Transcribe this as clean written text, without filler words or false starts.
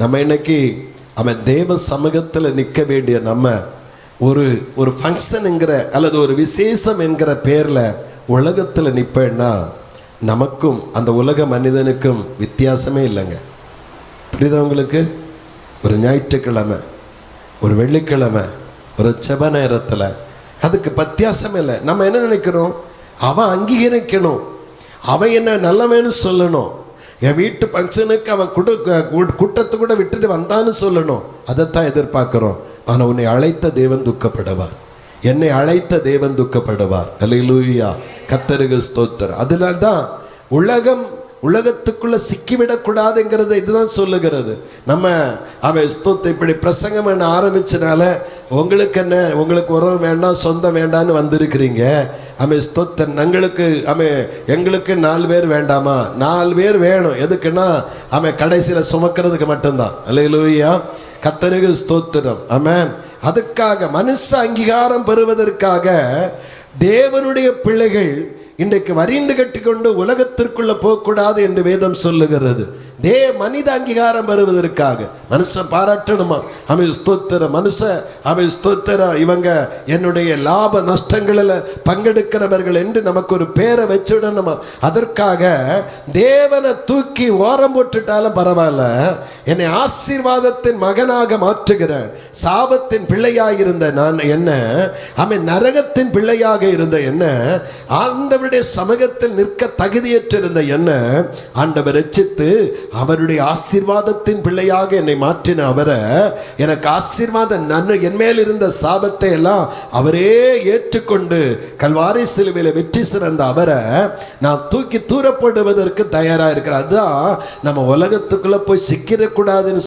நம்ம இன்னைக்கு அவன் தேவ சமூகத்தில் நிற்க வேண்டிய நம்ம ஒரு ஃபங்க்ஷனுங்கிற அல்லது ஒரு விசேஷம் என்கிற பேரில் உலகத்தில் நிற்பேன்னா நமக்கும் அந்த உலக மனிதனுக்கும் வித்தியாசமே இல்லைங்க. புரியுதா உங்களுக்கு? ஒரு ஞாயிற்றுக்கிழமை, ஒரு வெள்ளிக்கிழமை, ஒரு செப நேரத்தில் அதுக்கு வித்தியாசமே இல்லை. நம்ம என்ன நினைக்கிறோம்? அவன் அங்கீகரிக்கணும், அவன் என்ன நல்லவன்னு சொல்லணும், என் வீட்டு ஃபங்க்ஷனுக்கு அவன் கூட்டத்தை கூட விட்டுட்டு வந்தான்னு சொல்லணும். அதைத்தான் எதிர்பார்க்குறோம். ஆனால் உன்னை அழைத்த தேவன் துக்கப்படுவார், என்னை அழைத்த தேவன் துக்கப்படுவார். அல்லேலூயா, கர்த்தருக்கு ஸ்தோத்திரம். அதனால தான் உலகத்துக்குள்ளே சிக்கிவிடக்கூடாதுங்கிறது இதுதான் சொல்லுகிறது. நம்ம அவன் ஸ்தோத்தை இப்படி பிரசங்கம் பண்ண ஆரம்பிச்சனால உங்களுக்கு என்ன, உங்களுக்கு உறவு வேண்டாம், சொந்தம் வேண்டான்னு வந்திருக்கிறீங்க. அவன் ஸ்தோத்தன் எங்களுக்கு 4 பேர் வேண்டாமா? 4 பேர் வேணும். எதுக்குன்னா அவன் கடைசியில் சுமக்கிறதுக்கு மட்டும்தான். அல்லேலூயா, கர்த்தருக்கு ஸ்தோத்திரம். ஆமென். அதுக்காக மனுஷ அங்கீகாரம் பெறுவதற்காக தேவனுடைய பிள்ளைகள் இன்றைக்கு வரிந்து கட்டிக்கொண்டு உலகத்திற்குள்ள போகக்கூடாது என்று வேதம் சொல்லுகிறது. மனித அங்கீகாரம் பெறுவதற்காக மனுஷன் பாராட்டணுமா? அவன் ஸ்தோத்திரம், அவன் ஸ்தோத்திரம், இவங்க என்னுடைய லாப நஷ்டங்களில் பங்கெடுக்கிறவர்கள் என்று நமக்கு ஒரு பேரை வச்சுடணுமா? அதற்காக தேவனை தூக்கி ஓரம் போட்டுட்டாலும் பரவாயில்ல, என்னை ஆசீர்வாதத்தின் மகனாக மாற்றுகிற சாபத்தின் பிள்ளையாக இருந்த நான் என்ன, அவன் நரகத்தின் பிள்ளையாக இருந்த என்ன, ஆண்டவருடைய சமூகத்தில் நிற்க தகுதியற்றிருந்த என்ன ஆண்டவர் ரட்சித்து அவருடைய ஆசீர்வாதத்தின் பிள்ளையாக என்னை மாற்றின அவரை, எனக்கு ஆசீர்வாதம் என் மேல் இருந்த சாபத்தை எல்லாம் அவரே ஏற்றுக்கொண்டு கல்வாரி சிலுவையில் வெற்றி சிறந்த அவரை நான் தூக்கி தூரப்படுவதற்கு தயாராக இருக்கிறேன். அதுதான் நம்ம உலகத்துக்குள்ள போய் சிக்கிடக்கூடாதுன்னு